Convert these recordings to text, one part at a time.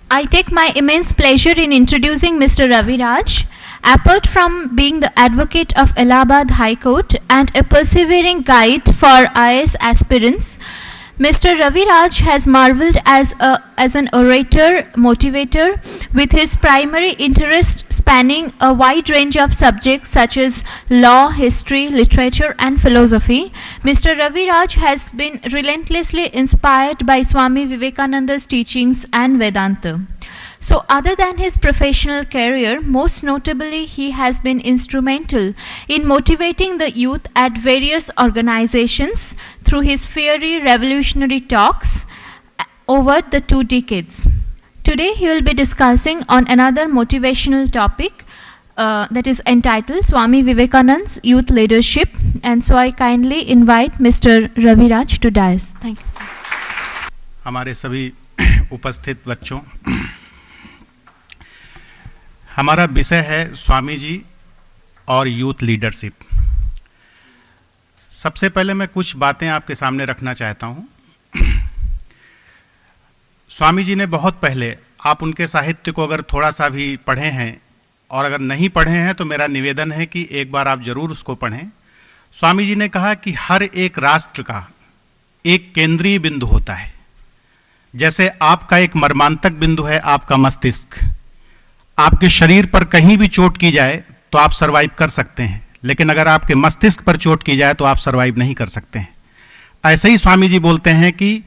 I take my immense pleasure in introducing Mr. Ravi Raj. Apart from being the advocate of Allahabad High Court and a persevering guide for IAS aspirants, Mr. Ravi Raj has marveled as an orator, motivator, with his primary interest spanning a wide range of subjects such as law, history, literature and philosophy. Mr. Ravi Raj has been relentlessly inspired by Swami Vivekananda's teachings and Vedanta. So other than his professional career, most notably he has been instrumental in motivating the youth at various organizations through his fiery revolutionary talks over the 2 decades. Today he will be discussing on another motivational topic that is entitled Swami Vivekananda's Youth Leadership, and so I kindly invite Mr. Ravi Raj to dais. Thank you, sir. हमारे सभी उपस्थित बच्चों, हमारा विषय है स्वामी जी और youth leadership. सबसे पहले मैं कुछ बातें आपके सामने रखना चाहता हूँ। स्वामी जी ने बहुत पहले, आप उनके साहित्य को अगर थोड़ा सा भी पढ़े हैं और अगर नहीं पढ़े हैं तो मेरा निवेदन है कि एक बार आप जरूर उसको पढ़ें। स्वामी जी ने कहा कि हर एक राष्ट्र का एक केंद्रीय बिंदु होता है। जैसे आपका एक मर्मांतक बिंदु है आपका मस्तिष्क। आपके शरीर पर कहीं भी चोट की जाए तो आप सरवाइव कर सकते हैं, लेकिन अगर आपके मस्तिष्क पर चोट की जाए तो आप सरवाइव नहीं कर सकते हैं। ऐसे ही स्वामी जी बोलते हैं कि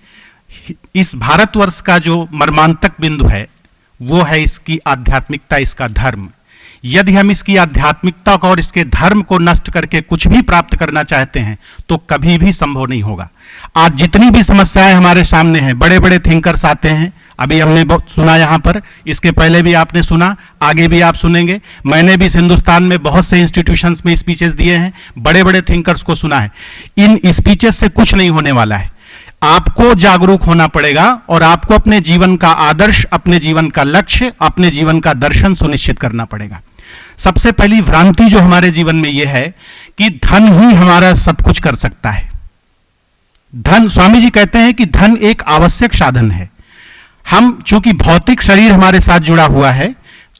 इस भारतवर्ष का जो मर्मांतक बिंदु है वो है इसकी आध्यात्मिकता, इसका धर्म। यदि हम इसकी आध्यात्मिकता को और इसके धर्म को नष्ट करके कुछ भी प्राप्त करना चाहते हैं तो कभी भी संभव नहीं होगा। आज जितनी भी समस्याएं हमारे सामने हैं, बड़े बड़े थिंकर्स आते हैं, अभी हमने बहुत सुना यहाँ पर, इसके पहले भी आपने सुना, आगे भी आप सुनेंगे। मैंने भी हिंदुस्तान में बहुत से इंस्टीट्यूशंस में स्पीचेस दिए हैं, बड़े बड़े थिंकर्स को सुना है। इन स्पीचेस से कुछ नहीं होने वाला है। आपको जागरूक होना पड़ेगा और आपको अपने जीवन का आदर्श, अपने जीवन का लक्ष्य, अपने जीवन का दर्शन सुनिश्चित करना पड़ेगा। सबसे पहली भ्रांति जो हमारे जीवन में यह है कि धन ही हमारा सब कुछ कर सकता है। धन, स्वामी जी कहते हैं कि धन एक आवश्यक साधन है। हम चूंकि भौतिक शरीर हमारे साथ जुड़ा हुआ है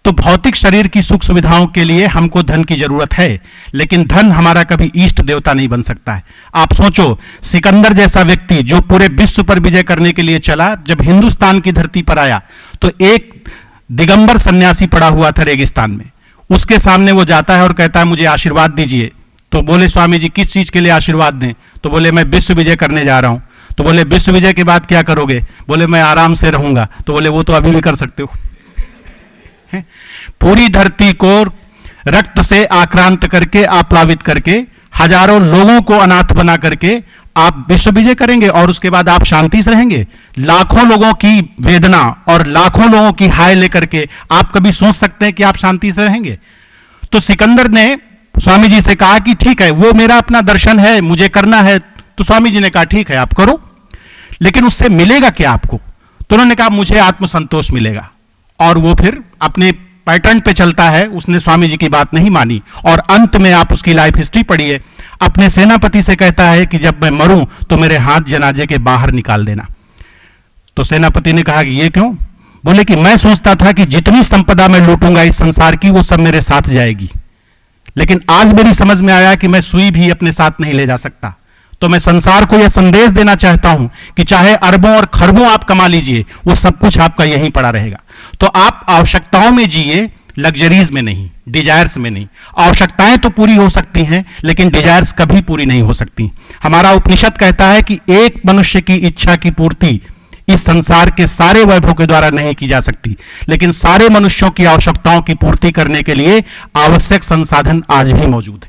तो भौतिक शरीर की सुख सुविधाओं के लिए हमको धन की जरूरत है, लेकिन धन हमारा कभी इष्ट देवता नहीं बन सकता है। आप सोचो, सिकंदर जैसा व्यक्ति जो पूरे विश्व पर विजय करने के लिए चला, जब हिंदुस्तान की धरती पर आया तो एक दिगंबर सन्यासी पड़ा हुआ था रेगिस्तान में। उसके सामने वो जाता है और कहता है मुझे आशीर्वाद दीजिए। तो बोले स्वामी जी किस चीज के लिए आशीर्वाद दें? तो बोले मैं विश्व विजय करने जा रहा हूं। तो बोले विश्व विजय के बाद क्या करोगे? बोले मैं आराम से रहूंगा। तो बोले वो तो अभी भी कर सकते हो। पूरी धरती को रक्त से आक्रांत करके, आप्लावित करके, हजारों लोगों को अनाथ बना करके आप विश्व विजय करेंगे और उसके बाद आप शांति से रहेंगे? लाखों लोगों की वेदना और लाखों लोगों की हाय लेकर के आप कभी सोच सकते हैं कि आप शांति से रहेंगे? तो सिकंदर ने स्वामी जी से कहा कि ठीक है, वो मेरा अपना दर्शन है, मुझे करना है। तो स्वामी जी ने कहा ठीक है आप करो, लेकिन उससे मिलेगा क्या आपको? तो उन्होंने कहा मुझे आत्मसंतोष मिलेगा। और वो फिर अपने पैटर्न पे चलता है। उसने स्वामी जी की बात नहीं मानी और अंत में आप उसकी लाइफ हिस्ट्री पढ़िए। अपने सेनापति से कहता है कि जब मैं मरूं तो मेरे हाथ जनाजे के बाहर निकाल देना। तो सेनापति ने कहा कि ये क्यों? बोले कि मैं सोचता था कि जितनी संपदा मैं लूटूंगा इस संसार की वो सब मेरे साथ जाएगी, लेकिन आज मेरी समझ में आया कि मैं सुई भी अपने साथ नहीं ले जा सकता। तो मैं संसार को यह संदेश देना चाहता हूं कि चाहे अरबों और खरबों आप कमा लीजिए, वो सब कुछ आपका यहीं पड़ा रहेगा। तो आप आवश्यकताओं में जिए, लग्जरीज में नहीं, डिजायर्स में नहीं। आवश्यकताएं तो पूरी हो सकती हैं, लेकिन डिजायर्स कभी पूरी नहीं हो सकती। हमारा उपनिषद कहता है कि एक मनुष्य की इच्छा की पूर्ति इस संसार के सारे वैभव के द्वारा नहीं की जा सकती, लेकिन सारे मनुष्यों की आवश्यकताओं की पूर्ति करने के लिए आवश्यक संसाधन आज भी मौजूद है।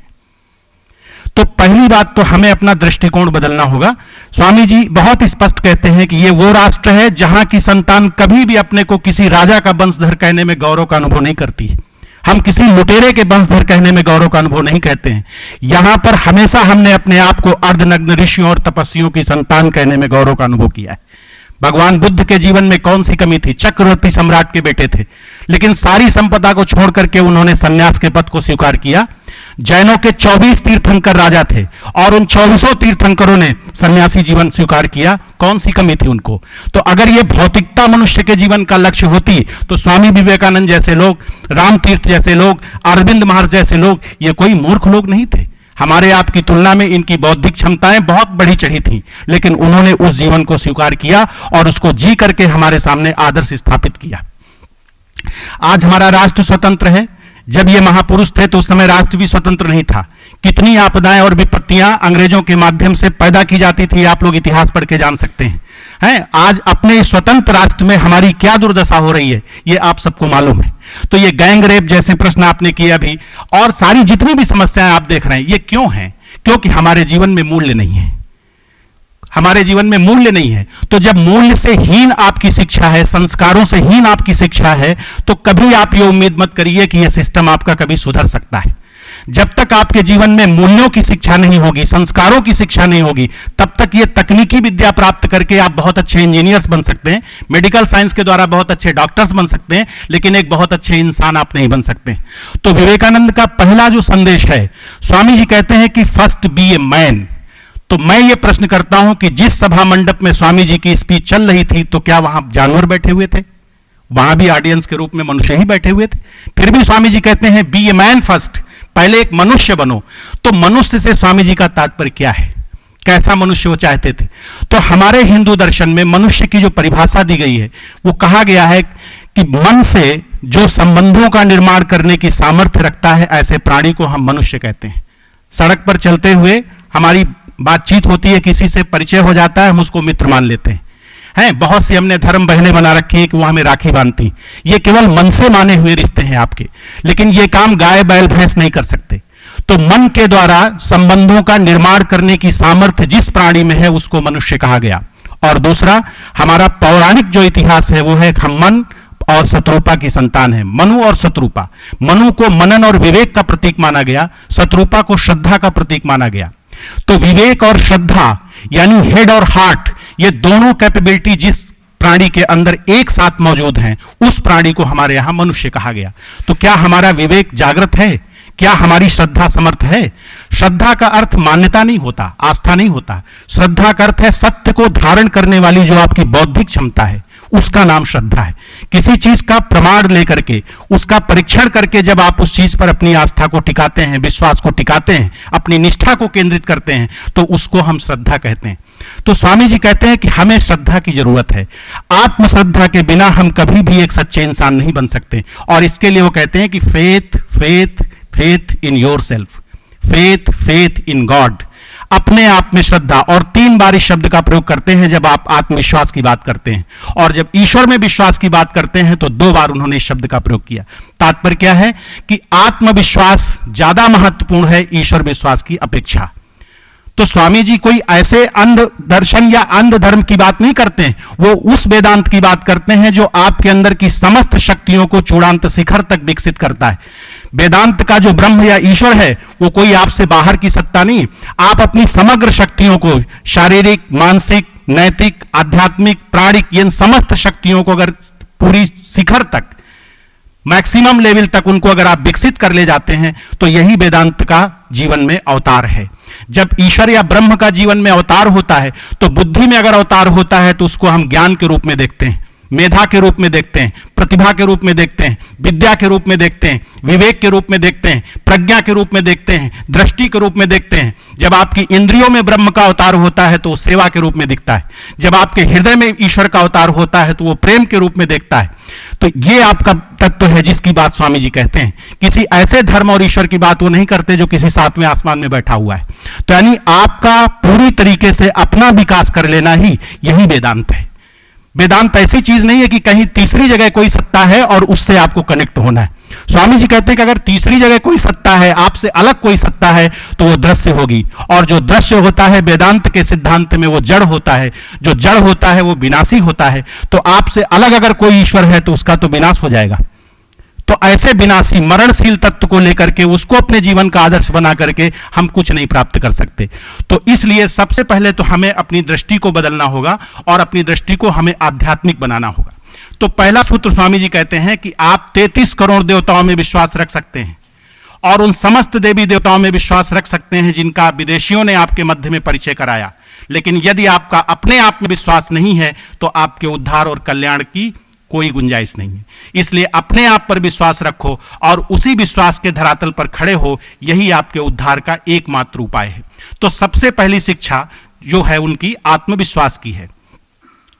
तो पहली बात तो हमें अपना दृष्टिकोण बदलना होगा। स्वामी जी बहुत स्पष्ट कहते हैं कि ये वो राष्ट्र है जहां की संतान कभी भी अपने को किसी राजा का वंशधर कहने में गौरव का अनुभव नहीं करती। हम किसी लुटेरे के वंशधर कहने में गौरव का अनुभव नहीं कहते हैं। यहां पर हमेशा हमने अपने आप को अर्धनग्न ऋषियों और तपस्वियों की संतान कहने में गौरव का अनुभव किया है। भगवान बुद्ध के जीवन में कौन सी कमी थी? चक्रवर्ती सम्राट के बेटे थे, लेकिन सारी संपदा को छोड़ करके उन्होंने सन्यास के पद को स्वीकार किया। जैनों के 24 तीर्थंकर राजा थे और उन 24 तीर्थंकरों ने सन्यासी जीवन स्वीकार किया। कौन सी कमी थी उनको? तो अगर ये भौतिकता मनुष्य के जीवन का लक्ष्य होती तो स्वामी विवेकानंद जैसे लोग, राम तीर्थ जैसे लोग, अरविंद महर्षि जैसे लोग, ये कोई मूर्ख लोग नहीं थे। हमारे आपकी तुलना में इनकी बौद्धिक क्षमताएं बहुत बढ़ी चढ़ी थी, लेकिन उन्होंने उस जीवन को स्वीकार किया और उसको जी करके हमारे सामने आदर्श स्थापित किया। आज हमारा राष्ट्र स्वतंत्र है। जब ये महापुरुष थे तो उस समय राष्ट्र भी स्वतंत्र नहीं था। कितनी आपदाएं और विपत्तियां अंग्रेजों के माध्यम से पैदा की जाती थी, आप लोग इतिहास पढ़ के जान सकते हैं। आज अपने इस स्वतंत्र राष्ट्र में हमारी क्या दुर्दशा हो रही है, ये आप सबको मालूम है। तो ये गैंग रेप जैसे प्रश्न आपने किए अभी, और सारी जितनी भी समस्याएं आप देख रहे हैं, ये क्यों हैं? क्योंकि हमारे जीवन में मूल्य नहीं है। हमारे जीवन में मूल्य नहीं है। तो जब मूल्य से हीन आपकी शिक्षा है, संस्कारों से हीन आपकी शिक्षा है, तो कभी आप ये उम्मीद मत करिए कि यह सिस्टम आपका कभी सुधर सकता है। जब तक आपके जीवन में मूल्यों की शिक्षा नहीं होगी, संस्कारों की शिक्षा नहीं होगी, तब तक ये तकनीकी विद्या प्राप्त करके आप बहुत अच्छे इंजीनियर्स बन सकते हैं, मेडिकल साइंस के द्वारा बहुत अच्छे डॉक्टर्स बन सकते हैं, लेकिन एक बहुत अच्छे इंसान आप नहीं बन सकते। तो विवेकानंद का पहला जो संदेश है, स्वामी जी कहते हैं कि फर्स्ट बी ए मैन। तो मैं ये प्रश्न करता हूं कि जिस सभा मंडप में स्वामी जी की स्पीच चल रही थी, तो क्या वहां जानवर बैठे हुए थे? वहां भी ऑडियंस के रूप में मनुष्य ही बैठे हुए थे। फिर भी स्वामी जी कहते हैं बी ए मैन फर्स्ट, पहले एक मनुष्य बनो। तो मनुष्य से स्वामी जी का तात्पर्य क्या है? कैसा मनुष्य वो चाहते थे? तो हमारे हिंदू दर्शन में मनुष्य की जो परिभाषा दी गई है, वो कहा गया है कि मन से जो संबंधों का निर्माण करने की सामर्थ्य रखता है, ऐसे प्राणी को हम मनुष्य कहते हैं। सड़क पर चलते हुए हमारी बातचीत होती है, किसी से परिचय हो जाता है, हम उसको मित्र मान लेते हैं। बहुत सी हमने धर्म बहनें बना रखी है कि वो हमें राखी बांधती। ये केवल मन से माने हुए रिश्ते हैं आपके, लेकिन ये काम गाय बैल भैंस नहीं कर सकते। तो मन के द्वारा संबंधों का निर्माण करने की सामर्थ्य जिस प्राणी में है, उसको मनुष्य कहा गया। और दूसरा, हमारा पौराणिक जो इतिहास है वो है हम मन और शत्रुपा की संतान है। मनु और शत्रुपा, मनु को मनन और विवेक का प्रतीक माना गया, शत्रुपा को श्रद्धा का प्रतीक माना गया। तो विवेक और श्रद्धा यानी हेड और हार्ट, ये दोनों कैपेबिलिटी जिस प्राणी के अंदर एक साथ मौजूद हैं, उस प्राणी को हमारे यहां मनुष्य कहा गया। तो क्या हमारा विवेक जागृत है? क्या हमारी श्रद्धा समर्थ है? श्रद्धा का अर्थ मान्यता नहीं होता, आस्था नहीं होता। श्रद्धा का अर्थ है सत्य को धारण करने वाली जो आपकी बौद्धिक क्षमता है, उसका नाम श्रद्धा है। किसी चीज का प्रमाण लेकर के, उसका परीक्षण करके जब आप उस चीज पर अपनी आस्था को टिकाते हैं, विश्वास को टिकाते हैं, अपनी निष्ठा को केंद्रित करते हैं, तो उसको हम श्रद्धा कहते हैं। तो स्वामी जी कहते हैं कि हमें श्रद्धा की जरूरत है। आत्मश्रद्धा के बिना हम कभी भी एक सच्चे इंसान नहीं बन सकते। और इसके लिए वो कहते हैं कि faith faith faith in yourself, faith faith in God, अपने आप में श्रद्धा। और 3 बार इस शब्द का प्रयोग करते हैं जब आप आत्मविश्वास की बात करते हैं, और जब ईश्वर में विश्वास की बात करते हैं तो 2 बार उन्होंने इस शब्द का प्रयोग किया। तात्पर्य क्या है कि आत्मविश्वास ज्यादा महत्वपूर्ण है ईश्वर विश्वास की अपेक्षा। तो स्वामी जी कोई ऐसे अंध दर्शन या अंध धर्म की बात नहीं करते हैं, वो उस वेदांत की बात करते हैं जो आपके अंदर की समस्त शक्तियों को चूड़ांत शिखर तक विकसित करता है। वेदांत का जो ब्रह्म या ईश्वर है, वो कोई आपसे बाहर की सत्ता नहीं। आप अपनी समग्र शक्तियों को, शारीरिक, मानसिक, नैतिक, आध्यात्मिक, प्राणिक, इन समस्त शक्तियों को अगर पूरी शिखर तक, मैक्सिमम लेवल तक उनको अगर आप विकसित कर ले जाते हैं, तो यही वेदांत का जीवन में अवतार है। जब ईश्वर या ब्रह्म का जीवन में अवतार होता है, तो बुद्धि में अगर अवतार होता है तो उसको हम ज्ञान के रूप में देखते हैं, मेधा के रूप में देखते हैं, प्रतिभा के रूप में देखते हैं, विद्या के रूप में देखते हैं, विवेक के रूप में देखते हैं, प्रज्ञा के रूप में देखते हैं, दृष्टि के रूप में देखते हैं। जब आपकी इंद्रियों में ब्रह्म का अवतार होता है तो वो सेवा के रूप में दिखता है। जब आपके हृदय में ईश्वर का अवतार होता है तो वो प्रेम के रूप में देखता है। तो ये आपका तत्व है जिसकी बात स्वामी जी कहते हैं। किसी ऐसे धर्म और ईश्वर की बात वो नहीं करते जो किसी 7वें आसमान में बैठा हुआ है। तो यानी आपका पूरी तरीके से अपना विकास कर लेना ही यही वेदांत है। वेदांत ऐसी चीज नहीं है कि कहीं तीसरी जगह कोई सत्ता है और उससे आपको कनेक्ट होना है। स्वामी जी कहते हैं कि अगर तीसरी जगह कोई सत्ता है, आपसे अलग कोई सत्ता है, तो वो दृश्य होगी। और जो दृश्य होता है वेदांत के सिद्धांत में वो जड़ होता है। जो जड़ होता है वो विनाशी होता है। तो आपसे अलग अगर कोई ईश्वर है तो उसका तो विनाश हो जाएगा। तो ऐसे विनाशी मरणशील तत्व को लेकर के उसको अपने जीवन का आदर्श बना करके हम कुछ नहीं प्राप्त कर सकते। तो इसलिए सबसे पहले तो हमें अपनी दृष्टि को बदलना होगा और अपनी दृष्टि को हमें आध्यात्मिक बनाना होगा। तो पहला सूत्र स्वामी जी कहते हैं कि आप 33 करोड़ देवताओं में विश्वास रख सकते हैं और उन समस्त देवी देवताओं में विश्वास रख सकते हैं जिनका विदेशियों ने आपके मध्य में परिचय कराया, लेकिन यदि आपका अपने आप में विश्वास नहीं है तो आपके उद्धार और कल्याण की कोई गुंजाइश नहीं है। इसलिए अपने आप पर विश्वास रखो और उसी विश्वास के धरातल पर खड़े हो, यही आपके उद्धार का एकमात्र उपाय है। तो सबसे पहली शिक्षा जो है उनकी आत्मविश्वास की है।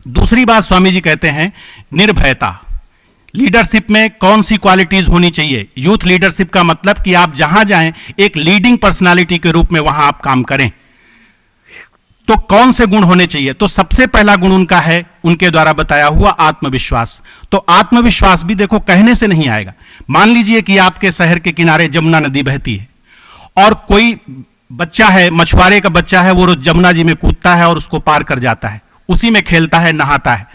दूसरी बात स्वामी जी कहते हैं निर्भयता। लीडरशिप में कौन सी क्वालिटीज होनी चाहिए? यूथ लीडरशिप का मतलब कि आप जहां जाएं एक लीडिंग पर्सनालिटी के रूप में वहां आप काम करें। तो कौन से गुण होने चाहिए? तो सबसे पहला गुण उनका है उनके द्वारा बताया हुआ आत्मविश्वास। तो आत्मविश्वास भी देखो कहने से नहीं आएगा। मान लीजिए कि आपके शहर के किनारे जमुना नदी बहती है और कोई बच्चा है, मछुआरे का बच्चा है, वो रोज जमुना जी में कूदता है और उसको पार कर जाता है, उसी में खेलता है, नहाता है।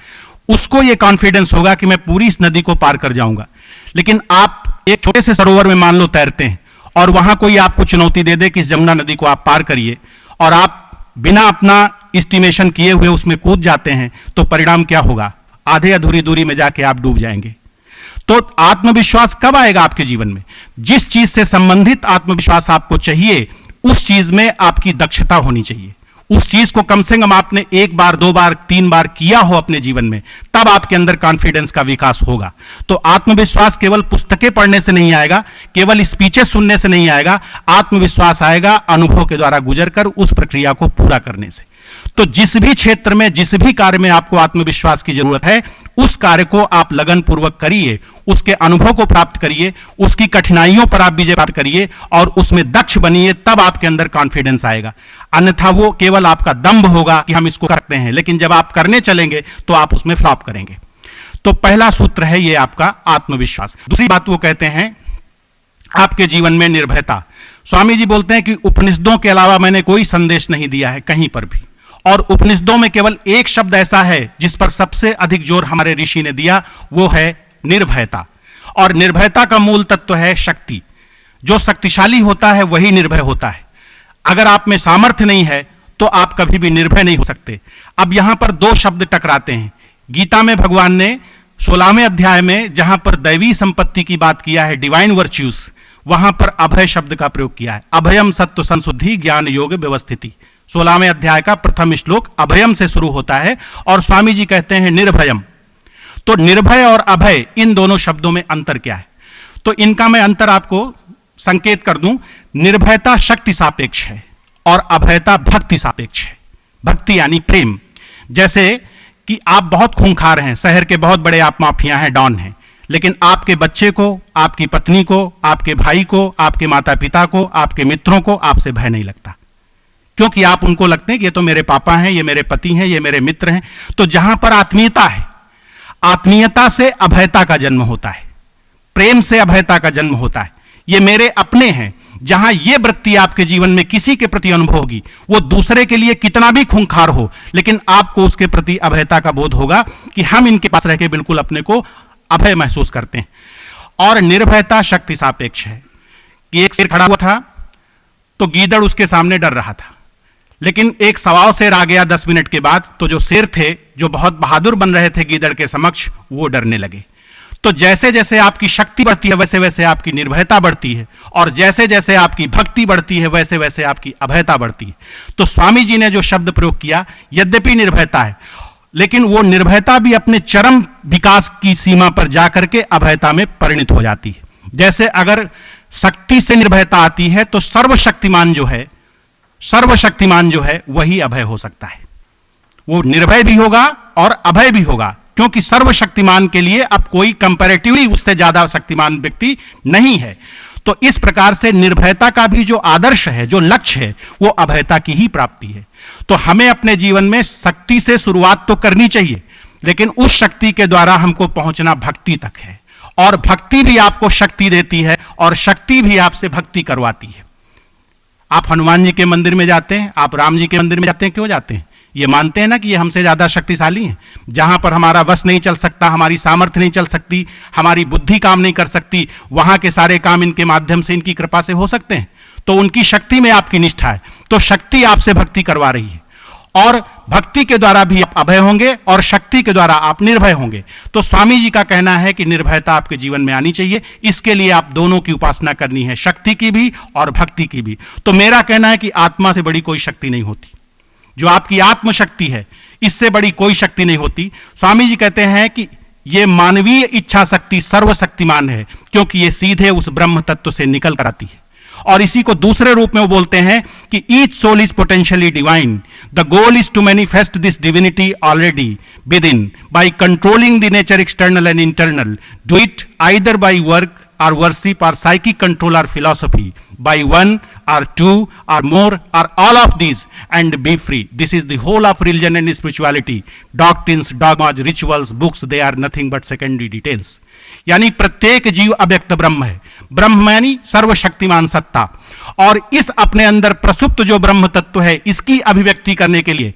उसको ये कॉन्फिडेंस होगा कि मैं पूरी इस नदी को पार कर जाऊंगा। लेकिन आप एक छोटे से सरोवर में मान लो तैरते हैं और वहां कोई आपको चुनौती दे दे कि इस जमुना नदी को आप पार करिए और आप बिना अपना एस्टिमेशन किए हुए उसमें कूद जाते हैं, तो परिणाम क्या होगा? आधे अधूरी दूरी में जाके आप डूब जाएंगे। तो आत्मविश्वास कब आएगा आपके जीवन में? जिस चीज से संबंधित आत्मविश्वास आपको चाहिए उस चीज में आपकी दक्षता होनी चाहिए। उस चीज को कम से कम आपने 1 बार 2 बार 3 बार किया हो अपने जीवन में, तब आपके अंदर कॉन्फिडेंस का विकास होगा। तो आत्मविश्वास केवल पुस्तकें पढ़ने से नहीं आएगा, केवल स्पीचेस सुनने से नहीं आएगा। आत्मविश्वास आएगा अनुभव के द्वारा गुजरकर उस प्रक्रिया को पूरा करने से। तो जिस भी क्षेत्र में, जिस भी कार्य में आपको आत्मविश्वास की जरूरत है, उस कार्य को आप लगन पूर्वक करिए, उसके अनुभव को प्राप्त करिए, उसकी कठिनाइयों पर आप विजय प्राप्त करिए और उसमें दक्ष बनिए, तब आपके अंदर कॉन्फिडेंस आएगा। अन्यथा वो केवल आपका दंभ होगा कि हम इसको करते हैं, लेकिन जब आप करने चलेंगे तो आप उसमें फ्लॉप करेंगे। तो पहला सूत्र है ये आपका आत्मविश्वास। दूसरी बात वो कहते हैं आपके जीवन में निर्भयता। स्वामी जी बोलते हैं कि उपनिषदों के अलावा मैंने कोई संदेश नहीं दिया है कहीं पर भी, और उपनिषदों में केवल एक शब्द ऐसा है जिस पर सबसे अधिक जोर हमारे ऋषि ने दिया, वो है निर्भयता। और निर्भयता का मूल तत्व है शक्ति। जो शक्तिशाली होता है वही निर्भय होता है। अगर आप में सामर्थ्य नहीं है तो आप कभी भी निर्भय नहीं हो सकते। अब यहां पर 2 शब्द टकराते हैं। गीता में भगवान ने 16वें अध्याय में जहां पर दैवी संपत्ति की बात किया है, डिवाइन वर्च्यूज, वहां पर अभय शब्द का प्रयोग किया है। अभयम सत्व संशुद्धि ज्ञान योग व्यवस्थिति। 16वें अध्याय का प्रथम श्लोक अभयम से शुरू होता है और स्वामी जी कहते हैं निर्भयम। तो निर्भय और अभय, इन दोनों शब्दों में अंतर क्या है? तो इनका मैं अंतर आपको संकेत कर दूं। निर्भयता शक्ति सापेक्ष है और अभयता भक्ति सापेक्ष है। भक्ति यानी प्रेम। जैसे कि आप बहुत खूंखार हैं, शहर के बहुत बड़े आप माफिया हैं, डॉन हैं, लेकिन आपके बच्चे को, आपकी पत्नी को, आपके भाई को, आपके माता पिता को, आपके मित्रों को आपसे भय नहीं लगता, क्योंकि आप उनको लगते हैं कि ये तो मेरे पापा हैं, ये मेरे पति हैं, ये मेरे मित्र हैं। तो जहां पर आत्मीयता है, आत्मीयता से अभयता का जन्म होता है, प्रेम से अभयता का जन्म होता है। ये मेरे अपने हैं। जहां ये वृत्ति आपके जीवन में किसी के प्रति अनुभव होगी, वो दूसरे के लिए कितना भी खूंखार हो, लेकिन आपको उसके प्रति अभयता का बोध होगा कि हम इनके पास रह के बिल्कुल अपने को अभय महसूस करते हैं। और निर्भयता शक्ति सापेक्ष है कि एक शेर खड़ा हुआ था तो गीदड़ उसके सामने डर रहा था, लेकिन एक सवाओ शेर आ गया 10 मिनट के बाद, तो जो शेर थे, जो बहुत बहादुर बन रहे थे गीदड़ के समक्ष, वो डरने लगे। तो जैसे जैसे आपकी शक्ति बढ़ती है वैसे वैसे आपकी निर्भयता बढ़ती है, और जैसे जैसे आपकी भक्ति बढ़ती है वैसे वैसे आपकी अभयता बढ़ती है। तो स्वामी जी ने जो शब्द प्रयोग किया, यद्यपि निर्भयता है, लेकिन वो निर्भयता भी अपने चरम विकास की सीमा पर जाकर के अभयता में परिणित हो जाती है। जैसे अगर शक्ति से निर्भयता आती है तो सर्वशक्तिमान जो है वही अभय हो सकता है। वो निर्भय भी होगा और अभय भी होगा, क्योंकि सर्वशक्तिमान के लिए अब कोई कंपैरेटिवली उससे ज्यादा शक्तिमान व्यक्ति नहीं है। तो इस प्रकार से निर्भयता का भी जो आदर्श है, जो लक्ष्य है, वो अभयता की ही प्राप्ति है। तो हमें अपने जीवन में शक्ति से शुरुआत तो करनी चाहिए, लेकिन उस शक्ति के द्वारा हमको पहुंचना भक्ति तक है, और भक्ति भी आपको शक्ति देती है और शक्ति भी आपसे भक्ति करवाती है। आप हनुमान जी के मंदिर में जाते हैं, आप राम जी के मंदिर में जाते हैं, क्यों जाते हैं? ये मानते हैं ना कि ये हमसे ज्यादा शक्तिशाली हैं, जहां पर हमारा वश नहीं चल सकता, हमारी सामर्थ्य नहीं चल सकती, हमारी बुद्धि काम नहीं कर सकती, वहां के सारे काम इनके माध्यम से, इनकी कृपा से हो सकते हैं। तो उनकी शक्ति में आपकी निष्ठा है, तो शक्ति आपसे भक्ति करवा रही है, और भक्ति के द्वारा भी आप अभय होंगे और शक्ति के द्वारा आप निर्भय होंगे। तो स्वामी जी का कहना है कि निर्भयता आपके जीवन में आनी चाहिए। इसके लिए आप दोनों की उपासना करनी है, शक्ति की भी और भक्ति की भी। तो मेरा कहना है कि आत्मा से बड़ी कोई शक्ति नहीं होती, जो आपकी आत्मशक्ति है इससे बड़ी कोई शक्ति नहीं होती। स्वामी जी कहते हैं कि यह मानवीय इच्छा शक्ति सर्वशक्तिमान है, क्योंकि यह सीधे उस ब्रह्म तत्व से निकल कर आती है। और इसी को दूसरे रूप में वो बोलते हैं कि each soul is potentially divine, the goal is to manifest this divinity already within by controlling the nature external and internal, do it either by work or worship or psychic control or philosophy, by one or two or more or all of these, and be free. This is the whole of religion and spirituality. Doctrines, dogmas, rituals, books, they are nothing but secondary details. यानी प्रत्येक जीव अव्यक्त ब्रह्म है, ब्रह्म यानी सर्वशक्तिमान सत्ता, और इस अपने अंदर प्रसुप्त जो ब्रह्म तत्व है इसकी अभिव्यक्ति करने के लिए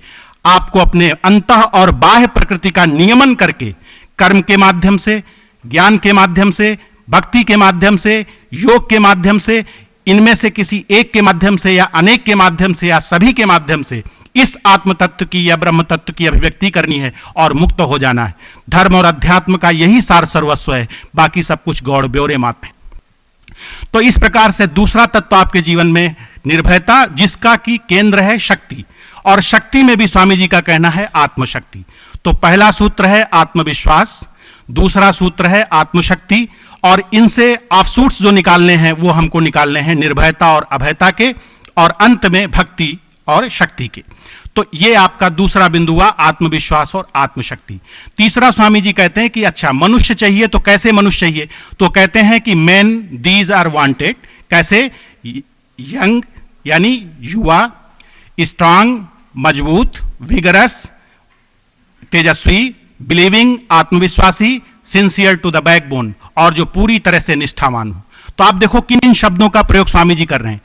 आपको अपने अंतः और बाह्य प्रकृति का नियमन करके कर्म के माध्यम से, ज्ञान के माध्यम से, भक्ति के माध्यम से, योग के माध्यम से, इनमें से किसी एक के माध्यम से या अनेक के माध्यम से या सभी के माध्यम से इस आत्म तत्व की या ब्रह्म तत्व की अभिव्यक्ति करनी है और मुक्त हो जाना है। धर्म और अध्यात्म का यही सार सर्वस्व है, बाकी सब कुछ गौड़ ब्योरे मात्र है। तो इस प्रकार से दूसरा तत्व आपके जीवन में निर्भयता, जिसका की केंद्र है शक्ति, और शक्ति में भी स्वामी जी का कहना है आत्मशक्ति। तो पहला सूत्र है आत्मविश्वास, दूसरा सूत्र है आत्मशक्ति, और इनसे ऑफशूट्स जो निकालने हैं वो हमको निकालने हैं निर्भयता और अभयता के, और अंत में भक्ति और शक्ति के। तो ये आपका दूसरा बिंदु हुआ, आत्मविश्वास और आत्मशक्ति। तीसरा स्वामी जी कहते हैं कि अच्छा मनुष्य चाहिए, तो कैसे मनुष्य चाहिए? तो कहते हैं कि मैन दीज आर वांटेड। कैसे? यंग यानी युवा, स्ट्रांग मजबूत, विगरस तेजस्वी, बिलीविंग आत्मविश्वासी, सिंसियर टू द बैकबोन, और जो पूरी तरह से निष्ठावान हो। तो आप देखो किन इन शब्दों का प्रयोग स्वामी जी कर रहे हैं।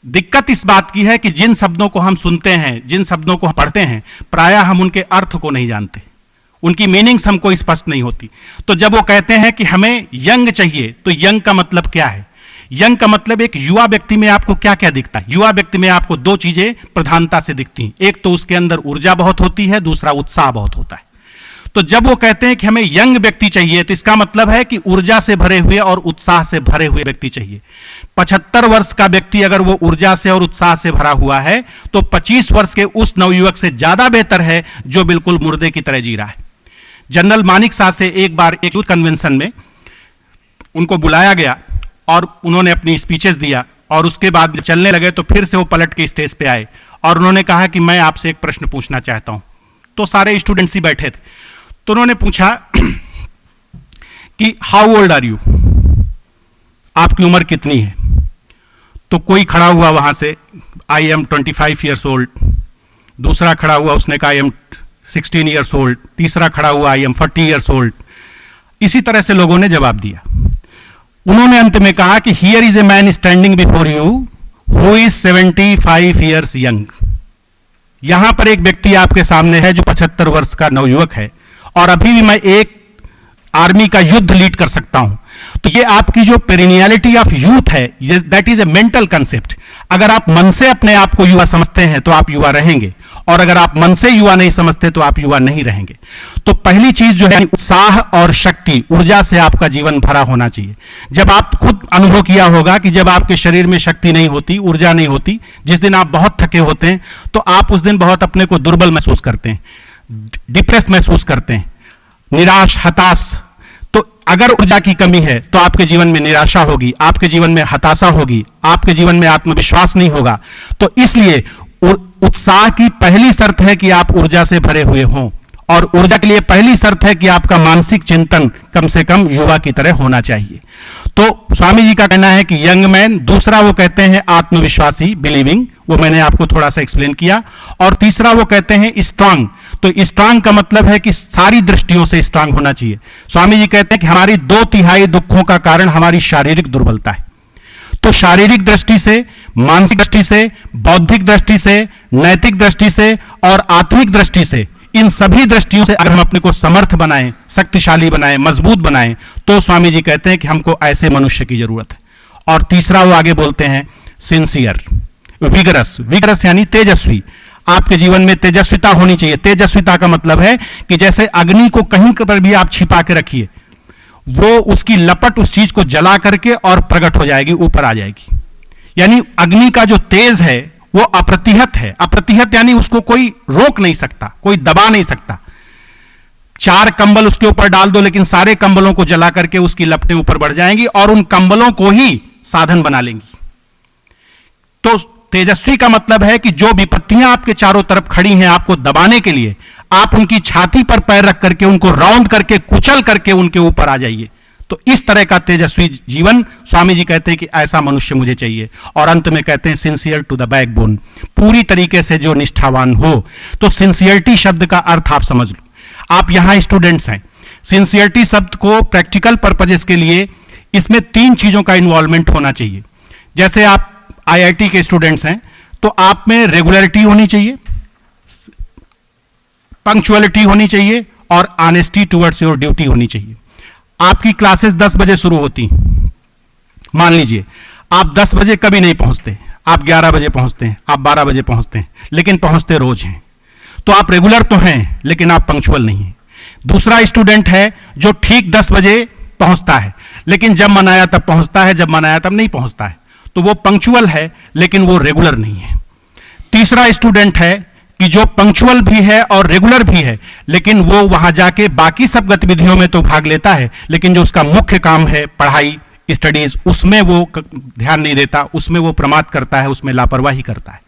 दिक्कत इस बात की है कि जिन शब्दों को हम सुनते हैं, जिन शब्दों को हम पढ़ते हैं, प्रायः हम उनके अर्थ को नहीं जानते, उनकी मीनिंग्स हमको स्पष्ट नहीं होती। तो जब वो कहते हैं कि हमें यंग चाहिए, तो यंग का मतलब क्या है? यंग का मतलब एक युवा व्यक्ति में आपको क्या क्या दिखता है? युवा व्यक्ति में आपको दो चीजें प्रधानता से दिखती हैं, एक तो उसके अंदर ऊर्जा बहुत होती है, दूसरा उत्साह बहुत होता है। तो जब वो कहते हैं कि हमें यंग व्यक्ति चाहिए, तो इसका मतलब है कि ऊर्जा से भरे हुए और उत्साह से भरे हुए व्यक्ति चाहिए। 75 वर्ष का व्यक्ति अगर वो ऊर्जा से और उत्साह से भरा हुआ है, तो 25 वर्ष के उस नवयुवक से ज्यादा बेहतर है जो बिल्कुल मुर्दे की तरह जी रहा है। जनरल मानिक शाह से एक बार एक यूथ कन्वेंशन में उनको बुलाया गया और उन्होंने अपनी स्पीचेस दिया, और उसके बाद चलने लगे तो फिर से वो पलट के स्टेज पे आए और उन्होंने कहा कि मैं आपसे एक प्रश्न पूछना चाहता हूं। तो सारे स्टूडेंट्स ही बैठे थे, तो उन्होंने पूछा कि हाउ ओल्ड आर यू, आपकी उम्र कितनी है? तो कोई खड़ा हुआ वहां से, आई एम 25 ईयर्स ओल्ड। दूसरा खड़ा हुआ, उसने कहा आई एम 16 ईयर्स ओल्ड। तीसरा खड़ा हुआ, आई एम 40 ईयर्स ओल्ड। इसी तरह से लोगों ने जवाब दिया। उन्होंने अंत में कहा कि here is a man standing before you who is 75 years young. यहां पर एक व्यक्ति आपके सामने है जो 75 वर्ष का नवयुवक है, और अभी भी मैं एक आर्मी का युद्ध लीड कर सकता हूं। तो ये आपकी जो पेरिनियलिटी ऑफ यूथ है, that is a mental concept. अगर आप मन से अपने आप को युवा समझते हैं तो आप युवा रहेंगे, और अगर आप मन से युवा नहीं समझते तो आप युवा नहीं रहेंगे। तो पहली चीज जो है उत्साह और शक्ति, ऊर्जा से आपका जीवन भरा होना चाहिए। जब आप खुद अनुभव किया होगा कि जब आपके शरीर में शक्ति नहीं होती, ऊर्जा नहीं होती, जिस दिन आप बहुत थके होते हैं, तो आप उस दिन बहुत अपने को दुर्बल महसूस करते हैं, डिप्रेस महसूस करते हैं, निराश, हताश। तो अगर ऊर्जा की कमी है तो आपके जीवन में निराशा होगी, आपके जीवन में हताशा होगी, आपके जीवन में आत्मविश्वास नहीं होगा। तो इसलिए उत्साह की पहली शर्त है कि आप ऊर्जा से भरे हुए हों, और ऊर्जा के लिए पहली शर्त है कि आपका मानसिक चिंतन कम से कम युवा की तरह होना चाहिए। तो स्वामी जी का कहना है कि यंग मैन। दूसरा वो कहते हैं आत्मविश्वासी, बिलीविंग, वो मैंने आपको थोड़ा सा एक्सप्लेन किया। और तीसरा वो कहते हैं स्ट्रांग। तो स्ट्रांग का मतलब है कि सारी दृष्टियों से स्ट्रांग होना चाहिए। स्वामी जी कहते हैं कि हमारी 2/3 दुखों का कारण हमारी शारीरिक दुर्बलता है। तो शारीरिक दृष्टि से, मानसिक दृष्टि से, बौद्धिक दृष्टि से, नैतिक दृष्टि से और आत्मिक दृष्टि से, इन सभी दृष्टियों से अगर हम अपने को समर्थ बनाएं, शक्तिशाली बनाएं, मजबूत बनाएं, तो स्वामी जी कहते हैं कि हमको ऐसे मनुष्य की जरूरत है। और तीसरा वो आगे बोलते हैं सिंसियर, विगरस। विगरस यानी तेजस्वी। आपके जीवन में तेजस्विता होनी चाहिए। तेजस्विता का मतलब है कि जैसे अग्नि को कहीं पर भी आप छिपा के रखिए, वो उसकी लपट उस चीज को जला करके और प्रकट हो जाएगी, ऊपर आ जाएगी। यानी अग्नि का जो तेज है वो अप्रतिहत है। अप्रतिहत यानी उसको कोई रोक नहीं सकता, कोई दबा नहीं सकता। 4 कंबल उसके ऊपर डाल दो, लेकिन सारे कंबलों को जला करके उसकी लपटें ऊपर बढ़ जाएंगी और उन कंबलों को ही साधन बना लेंगी। तो तेजस्वी का मतलब है कि जो विपत्तियां आपके चारों तरफ खड़ी हैं आपको दबाने के लिए, आप उनकी छाती पर पैर रख करके, उनको राउंड करके, कुचल करके उनके ऊपर आ जाइए। तो इस तरह का तेजस्वी जीवन स्वामी जी कहते हैं कि ऐसा मनुष्य मुझे चाहिए। और अंत में कहते हैं सिंसियर टू द बैकबोन, पूरी तरीके से जो निष्ठावान हो। तो सिंसियरिटी शब्द का अर्थ आप समझ लो। आप यहां स्टूडेंट्स हैं, सिंसियरिटी शब्द को प्रैक्टिकल पर्पजेस के लिए इसमें 3 चीजों का इन्वॉल्वमेंट होना चाहिए। जैसे आप आईआईटी के स्टूडेंट्स हैं तो आप में रेगुलरिटी होनी चाहिए, पंक्चुअलिटी होनी चाहिए और ऑनेस्टी टुवर्ड्स योर ड्यूटी होनी चाहिए। आपकी क्लासेस 10 बजे शुरू होती, मान लीजिए आप 10 बजे कभी नहीं पहुंचते, आप 11 बजे पहुंचते हैं, आप 12 बजे पहुंचते हैं, लेकिन पहुंचते रोज हैं। तो आप रेगुलर तो हैं लेकिन आप पंक्चुअल नहीं हैं। दूसरा स्टूडेंट है जो ठीक 10 बजे पहुंचता है, लेकिन जब मन आया तब पहुंचता है, जब मन आया तब नहीं पहुंचता है। तो वो पंक्चुअल है लेकिन वो रेगुलर नहीं है। तीसरा स्टूडेंट है कि जो पंक्चुअल भी है और रेगुलर भी है, लेकिन वो वहां जाके बाकी सब गतिविधियों में तो भाग लेता है, लेकिन जो उसका मुख्य काम है पढ़ाई, स्टडीज, उसमें वो ध्यान नहीं देता, उसमें वो प्रमाद करता है, उसमें लापरवाही करता है।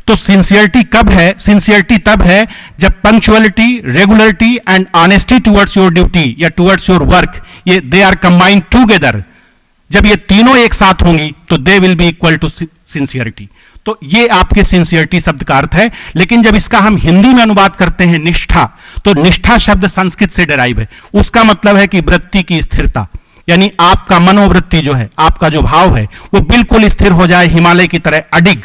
तो सिंसियरिटी कब है? सिंसियरिटी तब है जब punctuality, regularity and honesty towards your duty या टुवर्ड्स योर वर्क, ये दे आर कंबाइंड टुगेदर। जब ये तीनों एक साथ होंगी तो they will be equal to sincerity. तो ये आपके सिंसियरिटी शब्द का अर्थ है। लेकिन जब इसका हम हिंदी में अनुवाद करते हैं निष्ठा, तो निष्ठा शब्द संस्कृत से डेराइव है। उसका मतलब है कि वृत्ति की स्थिरता, यानी आपका मनोवृत्ति जो है, आपका जो भाव है वो बिल्कुल स्थिर हो जाए, हिमालय की तरह अडिग।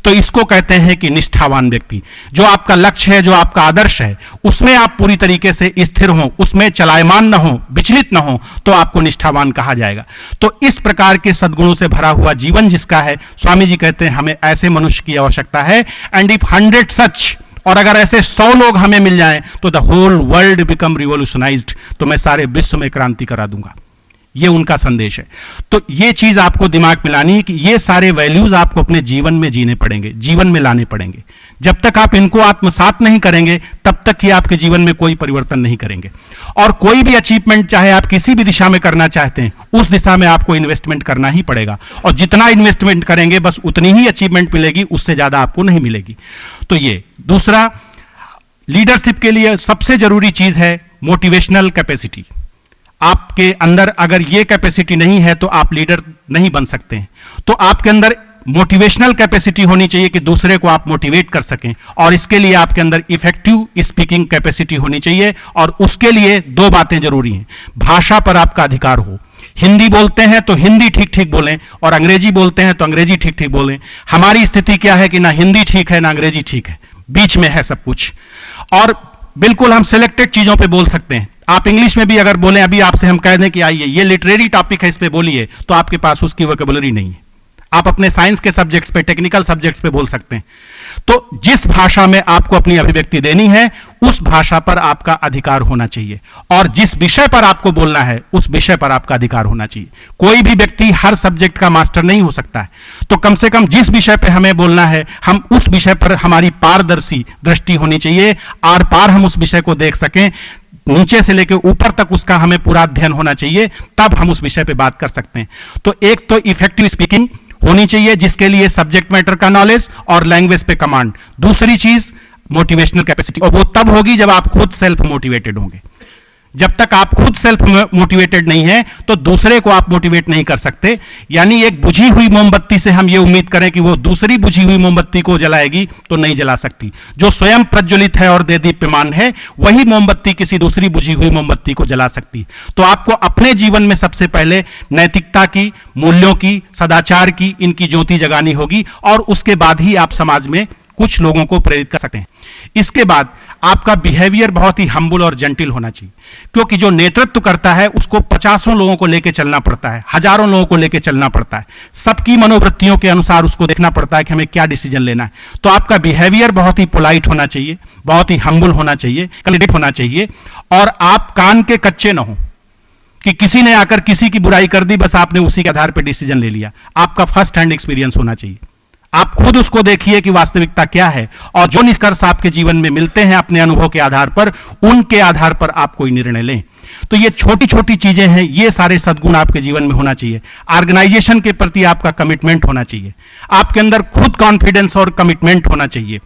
तो इसको कहते हैं कि निष्ठावान व्यक्ति। जो आपका लक्ष्य है, जो आपका आदर्श है, उसमें आप पूरी तरीके से स्थिर हो, उसमें चलायमान न हो, विचलित न हो, तो आपको निष्ठावान कहा जाएगा। तो इस प्रकार के सद्गुणों से भरा हुआ जीवन जिसका है, स्वामी जी कहते हैं हमें ऐसे मनुष्य की आवश्यकता है। एंड इफ 100 सच, और अगर ऐसे 100 लोग हमें मिल जाएं तो the whole world become revolutionised, तो मैं सारे विश्व में क्रांति करा दूंगा। ये उनका संदेश है। तो ये चीज आपको दिमाग में लानी है कि ये सारे वैल्यूज आपको अपने जीवन में जीने पड़ेंगे, जीवन में लाने पड़ेंगे। जब तक आप इनको आत्मसात नहीं करेंगे तब तक ये आपके जीवन में कोई परिवर्तन नहीं करेंगे। और कोई भी अचीवमेंट चाहे आप किसी भी दिशा में करना चाहते हैं, उस दिशा में आपको इन्वेस्टमेंट करना ही पड़ेगा। और जितना इन्वेस्टमेंट करेंगे बस उतनी ही अचीवमेंट मिलेगी, उससे ज्यादा आपको नहीं मिलेगी। तो ये दूसरा, लीडरशिप के लिए सबसे जरूरी चीज है मोटिवेशनल कैपेसिटी। आपके अंदर अगर ये कैपेसिटी नहीं है तो आप लीडर नहीं बन सकते हैं। तो आपके अंदर मोटिवेशनल कैपेसिटी होनी चाहिए कि दूसरे को आप मोटिवेट कर सकें, और इसके लिए आपके अंदर इफेक्टिव स्पीकिंग कैपेसिटी होनी चाहिए। और उसके लिए 2 बातें जरूरी हैं। भाषा पर आपका अधिकार हो। हिंदी बोलते हैं तो हिंदी ठीक ठीक बोलें, और अंग्रेजी बोलते हैं तो अंग्रेजी ठीक ठीक बोलें। हमारी स्थिति क्या है कि ना हिंदी ठीक है ना अंग्रेजी ठीक है, बीच में है सब कुछ। और बिल्कुल हम सिलेक्टेड चीजों पे बोल सकते हैं। आप इंग्लिश में भी अगर बोलें, अभी आपसे हम कह दें कि आइए ये लिटरेरी टॉपिक है, इस पे बोलिए, तो आपके पास उसकी वोकैबुलरी नहीं है। आप अपने साइंस के सब्जेक्ट्स पे, टेक्निकल सब्जेक्ट्स पे बोल सकते हैं। तो जिस भाषा में आपको अपनी अभिव्यक्ति देनी है उस भाषा पर आपका अधिकार होना चाहिए, और जिस विषय पर आपको बोलना है उस विषय पर आपका अधिकार होना चाहिए। कोई भी व्यक्ति हर सब्जेक्ट का मास्टर नहीं हो सकता है, तो कम से कम जिस विषय पर हमें बोलना है हम उस विषय पर हमारी पारदर्शी दृष्टि होनी चाहिए, आर पार हम उस विषय को देख सकें, नीचे से लेकर ऊपर तक उसका हमें पूरा अध्ययन होना चाहिए, तब हम उस विषय पे बात कर सकते हैं। तो एक तो इफेक्टिव स्पीकिंग होनी चाहिए जिसके लिए सब्जेक्ट मैटर का नॉलेज और लैंग्वेज पे कमांड। दूसरी चीज मोटिवेशनल कैपेसिटी, और वो तब होगी जब आप खुद सेल्फ मोटिवेटेड होंगे। जब तक आप खुद सेल्फ मोटिवेटेड नहीं हैं तो दूसरे को आप मोटिवेट नहीं कर सकते। यानी एक बुझी हुई मोमबत्ती से हम ये उम्मीद करें कि वो दूसरी बुझी हुई मोमबत्ती को जलाएगी तो नहीं जला सकती। जो स्वयं प्रज्वलित है और देदीप्यमान है वही मोमबत्ती किसी दूसरी बुझी हुई मोमबत्ती को जला सकती। तो आपको अपने जीवन में सबसे पहले नैतिकता की, मूल्यों की, सदाचार की, इनकी ज्योति जगानी होगी और उसके बाद ही आप समाज में कुछ लोगों को प्रेरित कर सकते हैं। इसके बाद आपका बिहेवियर बहुत ही हम्बल और जेंटिल होना चाहिए, क्योंकि जो नेतृत्व करता है उसको 50 लोगों को लेकर चलना पड़ता है, हजारों लोगों को लेकर चलना पड़ता है, सबकी मनोवृत्तियों के अनुसार उसको देखना पड़ता है कि हमें क्या डिसीजन लेना है। तो आपका बिहेवियर बहुत ही पोलाइट होना चाहिए, बहुत ही हम्बल होना चाहिए, कैंडिडेट होना चाहिए, और आप कान के कच्चे ना हो कि किसी ने आकर किसी की बुराई कर दी, बस आपने उसी के आधार पर डिसीजन ले लिया। आपका फर्स्ट हैंड एक्सपीरियंस होना चाहिए। आप खुद उसको देखिए कि वास्तविकता क्या है, और जो निष्कर्ष आपके जीवन में मिलते हैं अपने अनुभव के आधार पर, उनके आधार पर आप कोई निर्णय लें। तो ये छोटी छोटी चीजें हैं, ये सारे सद्गुण आपके जीवन में होना चाहिए। ऑर्गेनाइजेशन के प्रति आपका कमिटमेंट होना चाहिए, आपके अंदर खुद कॉन्फिडेंस और कमिटमेंट होना चाहिए।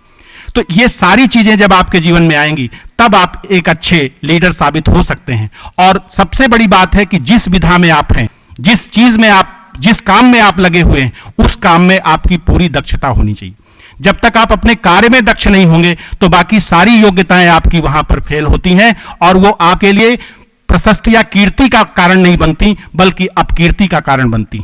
तो ये सारी चीजें जब आपके जीवन में आएंगी तब आप एक अच्छे लीडर साबित हो सकते हैं। और सबसे बड़ी बात है कि जिस विधा में आप हैं, जिस चीज में आप, जिस काम में आप लगे हुए हैं, उस काम में आपकी पूरी दक्षता होनी चाहिए। जब तक आप अपने कार्य में दक्ष नहीं होंगे तो बाकी सारी योग्यताएं आपकी वहां पर फेल होती हैं और वो आपके लिए प्रशस्ति या कीर्ति का कारण नहीं बनती, बल्कि अपकीर्ति का कारण बनती।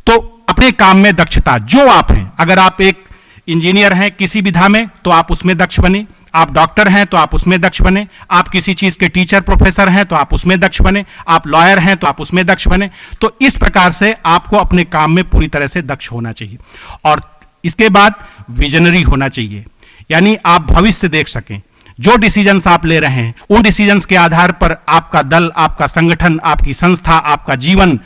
तो अपने काम में दक्षता, जो आप हैं, अगर आप एक इंजीनियर हैं किसी विधा में तो आप उसमें दक्ष बने, आप डॉक्टर हैं तो आप उसमें दक्ष बने, आप किसी चीज के टीचर प्रोफेसर हैं तो आप उसमें दक्ष बने, आप लॉयर हैं तो आप उसमें दक्ष बने। तो इस प्रकार से आपको अपने काम में पूरी तरह से दक्ष होना चाहिए। और इसके बाद विजनरी होना चाहिए, यानी आप भविष्य देख सकें। जो डिसीजंस आप ले रहे हैं उन डिसीजंस के आधार पर आपका दल, आपका संगठन, आपकी संस्था, आपका जीवन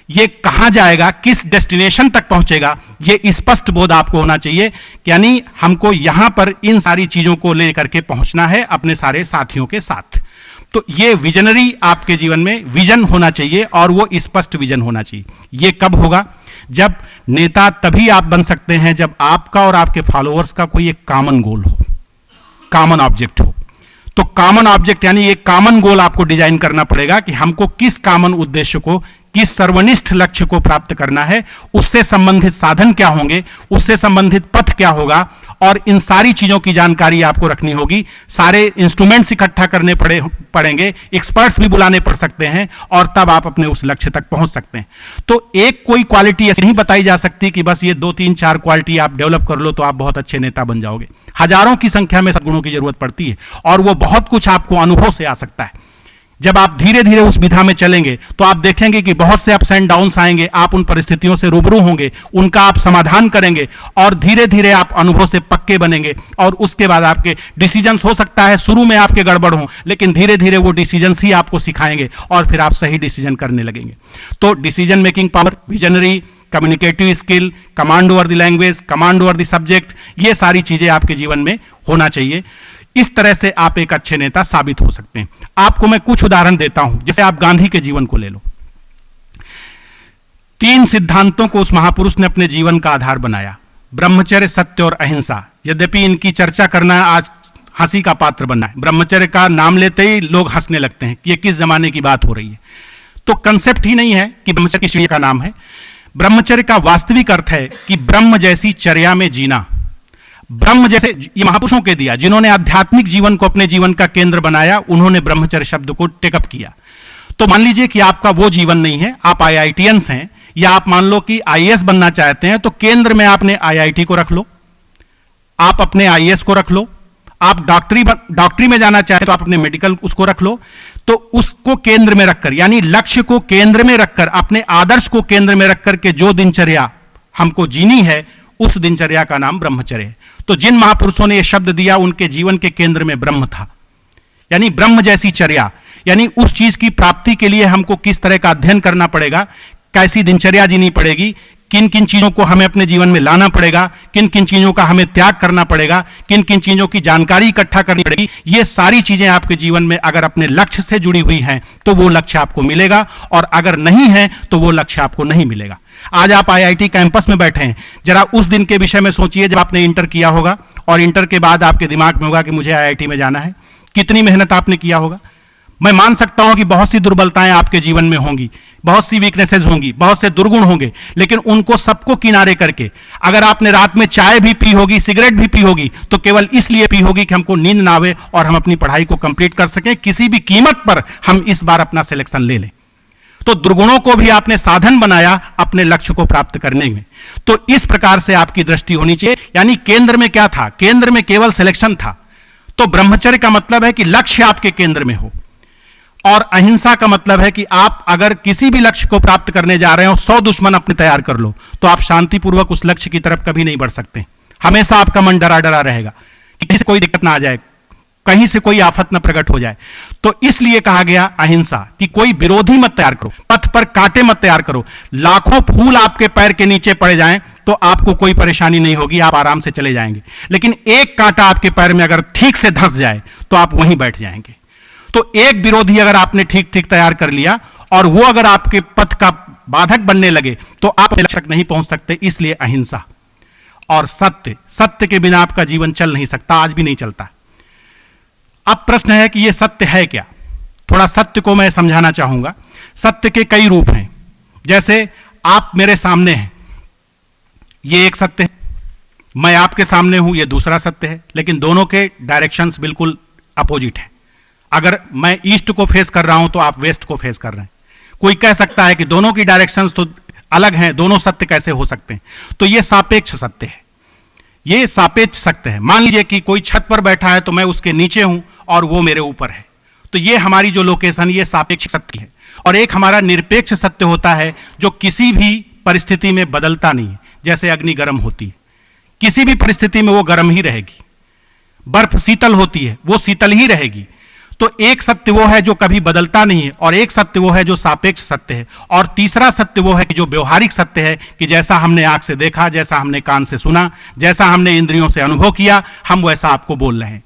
ये कहां जाएगा, किस डेस्टिनेशन तक पहुंचेगा, ये स्पष्ट बोध आपको होना चाहिए। यानी हमको यहां पर इन सारी चीजों को लेकर के पहुंचना है अपने सारे साथियों के साथ। तो ये विजनरी आपके जीवन में विजन होना चाहिए और वो स्पष्ट विजन होना चाहिए। ये कब होगा? जब नेता तभी आप बन सकते हैं जब आपका और आपके फॉलोअर्स का कोई एक कॉमन गोल हो, कॉमन ऑब्जेक्ट हो। तो कॉमन ऑब्जेक्ट यानी एक कॉमन गोल आपको डिजाइन करना पड़ेगा कि हमको किस कॉमन उद्देश्य को, किस सर्वनिष्ठ लक्ष्य को प्राप्त करना है, उससे संबंधित साधन क्या होंगे, उससे संबंधित पथ क्या होगा, और इन सारी चीजों की जानकारी आपको रखनी होगी। सारे इंस्ट्रूमेंट्स इकट्ठा करने पड़ेंगे, एक्सपर्ट्स भी बुलाने पड़ सकते हैं, और तब आप अपने उस लक्ष्य तक पहुंच सकते हैं। तो एक कोई क्वालिटी ऐसी नहीं बताई जा सकती कि बस ये 2, 3, 4 क्वालिटी आप डेवलप कर लो तो आप बहुत अच्छे नेता बन जाओगे। हजारों की संख्या में सद्गुणों की जरूरत पड़ती है, और वो बहुत कुछ आपको अनुभव से आ सकता है। जब आप धीरे धीरे उस विधा में चलेंगे तो आप देखेंगे कि बहुत से अप्स एंड डाउन्स आएंगे, आप उन परिस्थितियों से रूबरू होंगे, उनका आप समाधान करेंगे, और धीरे धीरे आप अनुभव से पक्के बनेंगे। और उसके बाद आपके डिसीजंस, हो सकता है शुरू में आपके गड़बड़ हों, लेकिन धीरे धीरे वो डिसीजंस ही आपको सिखाएंगे और फिर आप सही डिसीजन करने लगेंगे। तो decision making power, visionary, communicative skill, command over the language, command over the subject, ये सारी चीजें आपके जीवन में होना चाहिए। इस तरह से आप एक अच्छे नेता साबित हो सकते हैं। आपको मैं कुछ उदाहरण देता हूं, जैसे आप गांधी के जीवन को ले लो। 3 सिद्धांतों को उस महापुरुष ने अपने जीवन का आधार बनाया, ब्रह्मचर्य, सत्य और अहिंसा। यद्यपि इनकी चर्चा करना आज हंसी का पात्र बनना है, ब्रह्मचर्य का नाम लेते ही लोग हंसने लगते हैं कि ये किस जमाने की बात हो रही है। तो कंसेप्ट ही नहीं है कि ब्रह्मचर्य किस चीज का नाम है। ब्रह्मचर्य का वास्तविक अर्थ है कि ब्रह्म जैसी चर्या में जीना। ब्रह्म जैसे, ये महापुरुषों के दिया, जिन्होंने आध्यात्मिक जीवन को अपने जीवन का केंद्र बनाया, उन्होंने ब्रह्मचर्य शब्द को टेकअप किया। तो मान लीजिए कि आपका वो जीवन नहीं है, आप IITians हैं, या आप मान लो कि IAS बनना चाहते हैं, तो केंद्र में आपने IIT को रख लो, आप अपने IAS को रख लो। आप डॉक्टरी में जाना चाहते तो आप अपने मेडिकल उसको रख लो। तो उसको केंद्र में रखकर, यानी लक्ष्य को केंद्र में रखकर, अपने आदर्श को केंद्र में रखकर के जो दिनचर्या हमको जीनी है, उस दिनचर्या का नाम ब्रह्मचर्य है। तो जिन महापुरुषों ने यह शब्द दिया, उनके जीवन के केंद्र में ब्रह्म था, यानी ब्रह्म जैसी चर्या, यानी उस चीज की प्राप्ति के लिए हमको किस तरह का अध्ययन करना पड़ेगा, कैसी दिनचर्या जीनी पड़ेगी, किन किन चीजों को हमें अपने जीवन में लाना पड़ेगा, किन किन चीजों का हमें त्याग करना पड़ेगा, किन किन चीजों की जानकारी इकट्ठा करनी पड़ेगी। ये सारी चीजें आपके जीवन में अगर अपने लक्ष्य से जुड़ी हुई हैं तो वो लक्ष्य आपको मिलेगा, और अगर नहीं है तो वो लक्ष्य आपको नहीं मिलेगा। आज आप IIT कैंपस में बैठे हैं, जरा उस दिन के विषय में सोचिए जब आपने इंटर किया होगा, और इंटर के बाद आपके दिमाग में होगा कि मुझे IIT में जाना है। कितनी मेहनत आपने किया होगा, मैं मान सकता हूं कि बहुत सी दुर्बलताएं आपके जीवन में होंगी, बहुत सी वीकनेसेस होंगी, बहुत से दुर्गुण होंगे, लेकिन उनको सबको किनारे करके अगर आपने रात में चाय भी पी होगी, सिगरेट भी पी होगी, तो केवल इसलिए पी होगी कि हमको नींद ना आवे और हम अपनी पढ़ाई को कंप्लीट कर सकें, किसी भी कीमत पर हम इस बार अपना सिलेक्शन ले लें। तो दुर्गुणों को भी आपने साधन बनाया अपने लक्ष्य को प्राप्त करने में। तो इस प्रकार से आपकी दृष्टि होनी चाहिए। यानी केंद्र में क्या था? केंद्र में केवल सिलेक्शन था। तो ब्रह्मचर्य का मतलब है कि लक्ष्य आपके केंद्र में हो, और अहिंसा का मतलब है कि आप अगर किसी भी लक्ष्य को प्राप्त करने जा रहे हो, 100 दुश्मन अपने तैयार कर लो, तो आप शांतिपूर्वक उस लक्ष्य की तरफ कभी नहीं बढ़ सकते। हमेशा आपका मन डरा डरा रहेगा कि कहीं से कोई दिक्कत ना आ जाए, कहीं से कोई आफत न प्रकट हो जाए। तो इसलिए कहा गया अहिंसा, कि कोई विरोधी मत तैयार करो, पथ पर कांटे मत तैयार करो। लाखों फूल आपके पैर के नीचे पड़ जाएं तो आपको कोई परेशानी नहीं होगी, आप आराम से चले जाएंगे। लेकिन एक कांटा आपके पैर में अगर ठीक से धंस जाए तो आप वहीं बैठ जाएंगे। तो एक विरोधी अगर आपने ठीक ठीक तैयार कर लिया और वो अगर आपके पथ का बाधक बनने लगे तो आप लक्ष्य तक नहीं पहुंच सकते। इसलिए अहिंसा और सत्य, सत्य के बिना आपका जीवन चल नहीं सकता, आज भी नहीं चलता। अब प्रश्न है कि यह सत्य है क्या? थोड़ा सत्य को मैं समझाना चाहूंगा। सत्य के कई रूप हैं। जैसे आप मेरे सामने हैं, यह एक सत्य है, मैं आपके सामने हूं, यह दूसरा सत्य है, लेकिन दोनों के डायरेक्शंस बिल्कुल अपोजिट हैं। अगर मैं ईस्ट को फेस कर रहा हूं तो आप वेस्ट को फेस कर रहे हैं। कोई कह सकता है कि दोनों की डायरेक्शंस तो अलग हैं, दोनों सत्य कैसे हो सकते हैं? तो यह सापेक्ष सत्य है, यह सापेक्ष सत्य है। मान लीजिए कि कोई छत पर बैठा है तो मैं उसके नीचे हूं और वो मेरे ऊपर है, तो ये हमारी जो लोकेशन, ये सापेक्ष सत्य है। और एक हमारा निरपेक्ष सत्य होता है जो किसी भी परिस्थिति में बदलता नहीं है। जैसे अग्नि गर्म होती है, किसी भी परिस्थिति में वो गर्म ही रहेगी। बर्फ शीतल होती है, वो शीतल ही रहेगी। तो एक सत्य वो है जो कभी बदलता नहीं है, और एक सत्य वो है जो सापेक्ष सत्य है, और तीसरा सत्य वो है कि जो व्यवहारिक सत्य है, कि जैसा हमने आंख से देखा, जैसा हमने कान से सुना, जैसा हमने इंद्रियों से अनुभव किया, हम वैसा आपको बोल रहे हैं।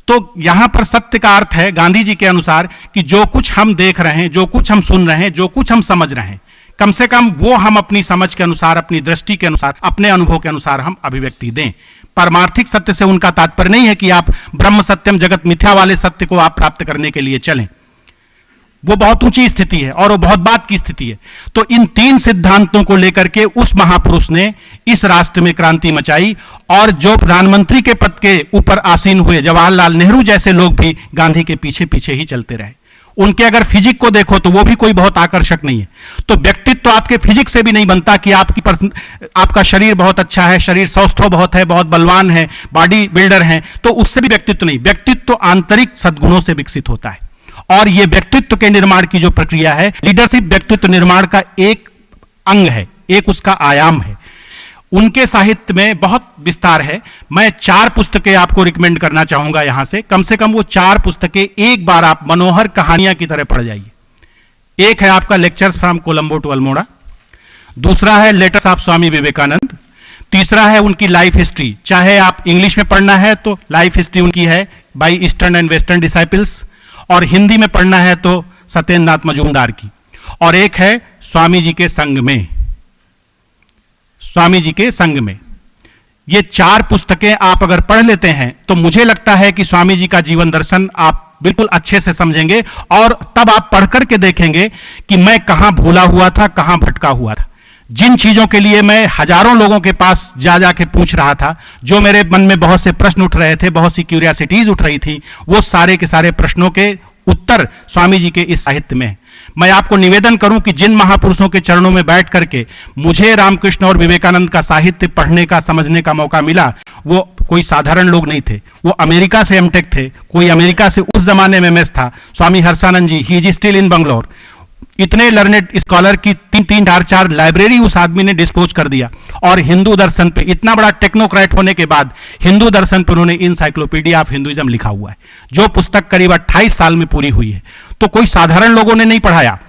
तो यहां पर सत्य का अर्थ है गांधी जी के अनुसार कि जो कुछ हम देख रहे हैं, जो कुछ हम सुन रहे हैं, जो कुछ हम समझ रहे हैं, कम से कम वो हम अपनी समझ के अनुसार, अपनी दृष्टि के अनुसार, अपने अनुभव के अनुसार हम अभिव्यक्ति दें। पारमार्थिक सत्य से उनका तात्पर्य नहीं है कि आप ब्रह्म सत्यम जगत मिथ्या वाले सत्य को आप प्राप्त करने के लिए चलें। वो बहुत ऊंची स्थिति है और वो बहुत बात की स्थिति है। तो इन तीन सिद्धांतों को लेकर के उस महापुरुष ने इस राष्ट्र में क्रांति मचाई, और जो प्रधानमंत्री के पद के ऊपर आसीन हुए जवाहरलाल नेहरू जैसे लोग भी गांधी के पीछे पीछे ही चलते रहे। उनके अगर फिजिक को देखो तो वो भी कोई बहुत आकर्षक नहीं है। तो व्यक्तित्व तो आपके फिजिक से भी नहीं बनता कि आपका शरीर बहुत अच्छा है, शरीर सौष्ठव बहुत है, बहुत बलवान है, बॉडी बिल्डर है, तो उससे भी व्यक्तित्व नहीं। व्यक्तित्व तो आंतरिक सद्गुणों से विकसित होता है, और यह व्यक्तित्व के निर्माण की जो प्रक्रिया है, लीडरशिप व्यक्तित्व निर्माण का एक अंग है, एक उसका आयाम है। उनके साहित्य में बहुत विस्तार है। मैं 4 पुस्तकें आपको रिकमेंड करना चाहूंगा यहां से कम वो 4 पुस्तकें एक बार आप मनोहर कहानियां की तरह पढ़ जाइए। एक है आपका lectures from Colombo to Almora, दूसरा है लेटर्स ऑफ स्वामी विवेकानंद, तीसरा है उनकी लाइफ हिस्ट्री। चाहे आप इंग्लिश में पढ़ना है तो लाइफ हिस्ट्री उनकी है by eastern and western disciples, और हिंदी में पढ़ना है तो सत्येंद्र नाथ मजूमदार की। और एक है स्वामी जी के संग में, स्वामी जी के संग में। ये 4 पुस्तकें आप अगर पढ़ लेते हैं तो मुझे लगता है कि स्वामी जी का जीवन दर्शन आप बिल्कुल अच्छे से समझेंगे, और तब आप पढ़ करके देखेंगे कि मैं कहां भूला हुआ था, कहां भटका हुआ था। जिन चीजों के लिए मैं हजारों लोगों के पास जा जाके पूछ रहा था, जो मेरे मन में बहुत से प्रश्न उठ रहे थे, बहुत सी क्यूरियोसिटीज उठ रही थी, वो सारे के सारे प्रश्नों के उत्तर स्वामी जी के इस साहित्य में है। मैं आपको निवेदन करूं कि जिन महापुरुषों के चरणों में बैठ करके मुझे रामकृष्ण और विवेकानंद का साहित्य पढ़ने का, समझने का मौका मिला, वो कोई साधारण लोग नहीं थे। वो अमेरिका से एमटेक थे, कोई अमेरिका से उस जमाने में एमएस था। Swami Harshananda ji, he is still in Bangalore. इतने लर्नेड स्कॉलर की 3-4 लाइब्रेरी उस आदमी ने डिस्पोज कर दिया, और हिंदू दर्शन पे, इतना बड़ा टेक्नोक्रेट होने के बाद हिंदू दर्शन पे उन्होंने इनसाइक्लोपीडिया ऑफ हिंदुइज्म लिखा हुआ है, जो पुस्तक करीब 28 साल में पूरी हुई है। तो कोई साधारण लोगों ने नहीं पढ़ाया।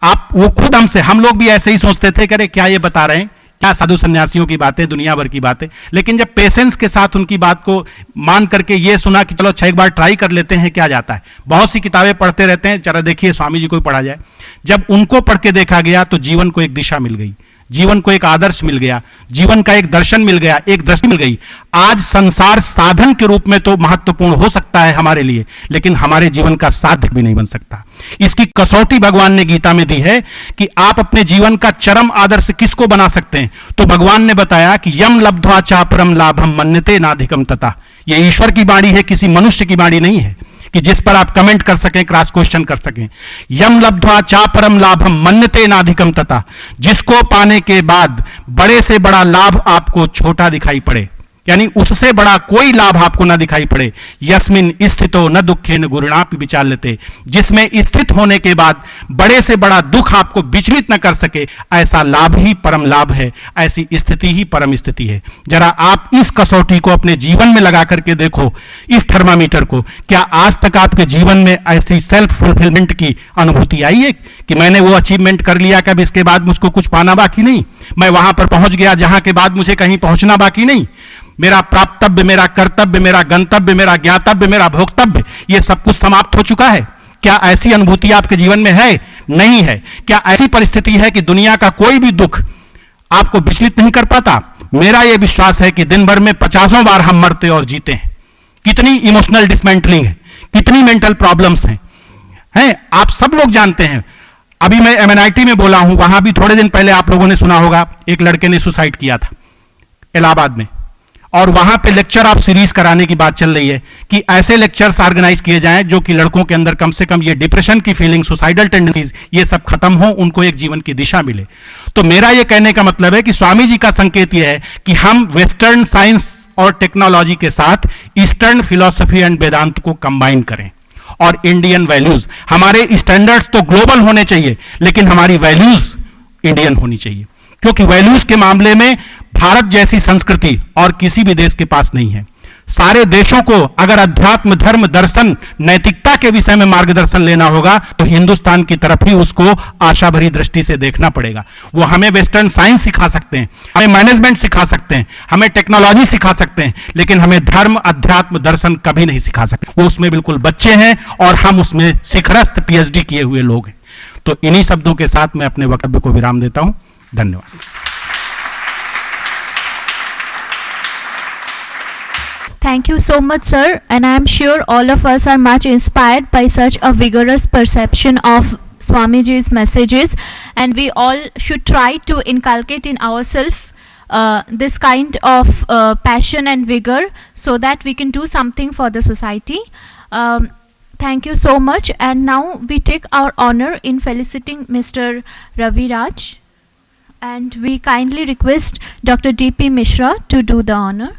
आप वो खुद हमसे, हम लोग भी ऐसे ही सोचते थे कि अरे क्या ये बता रहे हैं, क्या साधु सन्यासियों की बातें, दुनिया भर की बातें। लेकिन जब पेशेंस के साथ उनकी बात को मान करके ये सुना कि चलो 6 बार ट्राई कर लेते हैं, क्या जाता है। बहुत सी किताबें पढ़ते रहते हैं, चलो देखिए स्वामी जी को ही पढ़ा जाए। जब उनको पढ़ के देखा गया तो जीवन को एक दिशा मिल गई, जीवन को एक आदर्श मिल गया, जीवन का एक दर्शन मिल गया, एक दृष्टि मिल गई। आज संसार साधन के रूप में तो महत्वपूर्ण हो सकता है हमारे लिए, लेकिन हमारे जीवन का साध्य भी नहीं बन सकता। इसकी कसौटी भगवान ने गीता में दी है कि आप अपने जीवन का चरम आदर्श किसको बना सकते हैं। तो भगवान ने बताया कि यम लब्ध्वा चा परम लाभम मन्यते नाधिकम तथा। यह ईश्वर की वाणी है, किसी मनुष्य की वाणी नहीं है कि जिस पर आप कमेंट कर सकें, क्रॉस क्वेश्चन कर सकें। यम लब्ध्वा चा परम लाभम मन्यते नाधिकम तथा, जिसको पाने के बाद बड़े से बड़ा लाभ आपको छोटा दिखाई पड़े, यानी उससे बड़ा कोई लाभ आपको ना दिखाई पड़े। यस्मिन स्थितो न दुखे न गुरुणापि विचाल्यते, जिसमें स्थित होने के बाद बड़े से बड़ा दुख आपको विचलित न कर सके, ऐसा लाभ ही परम लाभ है, ऐसी स्थिति ही परम स्थिति है। जरा आप इस कसौटी को अपने जीवन में लगा करके देखो, इस थर्मामीटर को। क्या आज तक आपके जीवन में ऐसी सेल्फ फुलफिलमेंट की अनुभूति आई है कि मैंने वो अचीवमेंट कर लिया कि अब इसके बाद मुझको कुछ पाना बाकी नहीं, मैं वहां पर पहुंच गया जहां के बाद मुझे कहीं पहुंचना बाकी नहीं, मेरा प्राप्तव्य, मेरा कर्तव्य, मेरा गंतव्य, मेरा ज्ञातव्य, मेरा भोक्तव्य, ये सब कुछ समाप्त हो चुका है? क्या ऐसी अनुभूति आपके जीवन में है? नहीं है। क्या ऐसी परिस्थिति है कि दुनिया का कोई भी दुख आपको विचलित नहीं कर पाता? मेरा यह विश्वास है कि दिन भर में 50 बार हम मरते और जीते हैं। कितनी इमोशनल डिसमेंटलिंग है, कितनी मेंटल प्रॉब्लम्स हैं, आप सब लोग जानते हैं। अभी मैं MNIT में बोला हूं, वहां भी थोड़े दिन पहले आप लोगों ने सुना होगा, एक लड़के ने सुसाइड किया था इलाहाबाद में, और वहां पे लेक्चर ऑफ सीरीज कराने की बात चल रही है कि ऐसे लेक्चर्स ऑर्गेनाइज किए जाएं जो कि लड़कों के अंदर कम से कम ये डिप्रेशन की फीलिंग, सुसाइडल टेंडेंसीज, ये सब खत्म हो, उनको एक जीवन की दिशा मिले। तो मेरा ये कहने का मतलब है कि स्वामी जी का संकेत ये है कि हम वेस्टर्न साइंस और टेक्नोलॉजी के साथ ईस्टर्न फिलॉसफी एंड वेदांत को कंबाइन करें, और इंडियन वैल्यूज, हमारे स्टैंडर्ड्स तो ग्लोबल होने चाहिए लेकिन हमारी वैल्यूज इंडियन होनी चाहिए, क्योंकि वैल्यूज के मामले में भारत जैसी संस्कृति और किसी भी देश के पास नहीं है। सारे देशों को अगर अध्यात्म, धर्म, दर्शन, नैतिकता के विषय में मार्गदर्शन लेना होगा तो हिंदुस्तान की तरफ ही उसको आशा भरी दृष्टि से देखना पड़ेगा। वो हमें वेस्टर्न साइंस सिखा सकते हैं, हमें मैनेजमेंट सिखा सकते हैं, हमें टेक्नोलॉजी सिखा सकते हैं, लेकिन हमें धर्म, अध्यात्म, दर्शन कभी नहीं सिखा सकते। वो उसमें बिल्कुल बच्चे हैं और हम उसमें शिखरस्थ PhD किए हुए लोग हैं। तो इन्हीं शब्दों के साथ मैं अपने वक्तव्य को विराम देता हूं। धन्यवाद। Thank you so much, sir, and I am sure all of us are much inspired by such a vigorous perception of Swamiji's messages, and we all should try to inculcate in ourselves this kind of passion and vigor so that we can do something for the society. Thank you so much, and now we take our honor in felicitating Mr. Ravi Raj, and we kindly request Dr. D.P. Mishra to do the honor.